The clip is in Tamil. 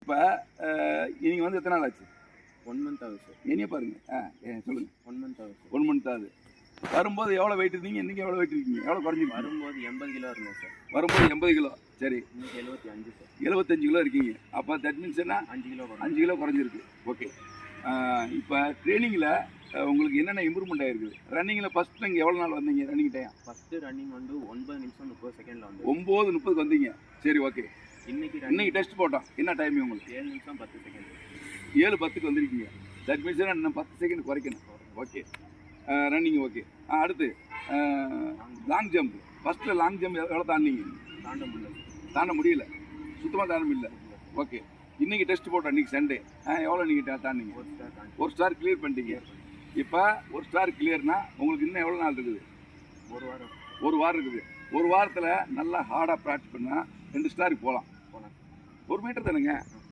இப்போ நீங்கள் வந்து எத்தனை நாள் ஆச்சு? 1 month ஆகுது சார். என்னைய பாருங்க. சொல்லுங்கள். 1 month ஆகுது சார். 1 month ஆகுது. வரும்போது எவ்வளோ வெயிட் இருந்தீங்க, இன்றைக்கி எவ்வளோ வெயிட் இருக்கீங்க? எவ்வளோ குறைஞ்சிருக்கு? வரும்போது 80 கிலோ இருந்தேன் சார். வரும்போது 80 கிலோ. சரி, இன்னைக்கு 75 சார். 75 கிலோ இருக்கீங்க. அப்போ தட் மீன்ஸ் என்ன? 5 கிலோ 5 கிலோ குறைஞ்சிருக்கு. ஓகே. இப்போ ட்ரைனிங்கில் உங்களுக்கு என்னென்ன இம்ப்ரூவ்மெண்ட் ஆகிருக்குது? ரன்னிங்கில் ஃபஸ்ட்டு நீங்கள் எவ்வளோ நாள் வந்தீங்க ரன்னிங் டைம்? ஃபஸ்ட்டு ரன்னிங் வந்து 9 நிமிஷம் 30 செகண்டில் வந்து 9:30 வந்தீங்க. சரி, ஓகே. இன்னைக்கு டெஸ்ட் போட்டோம். என்ன டைம் உங்களுக்கு? 7 நிமிஷம் 10 செகண்ட். 7:10க்கு வந்திருக்கீங்க. தட் மீன்ஸ் இன்னும் 10 செகண்ட் குறைக்கணும். Okay, running okay. அடுத்து லாங் ஜம்ப். ஃபஸ்ட்டில் லாங் ஜம்ப் எவ்வளோ தாண்டிங்க? தாண்ட முடியல. சுத்தமாக தாண்ட முடியல. ஓகே. இன்றைக்கி டெஸ்ட் போட்டோம். இன்றைக்கி சண்டே. எவ்வளோ நீங்கள் தாண்டிங்க? 1 ஸ்டார் கிளியர் பண்ணிட்டீங்க. இப்போ 1 ஸ்டார் கிளியர்னா உங்களுக்கு இன்னும் எவ்வளோ நாள் இருக்குது? 1 வாரம் இருக்குது. 1 வாரத்தில் நல்லா ஹார்டாக ப்ராக்டிஸ் பண்ணால் 2 ஸ்டாருக்கு போகலாம். 1 மீட்டர் தானுங்க.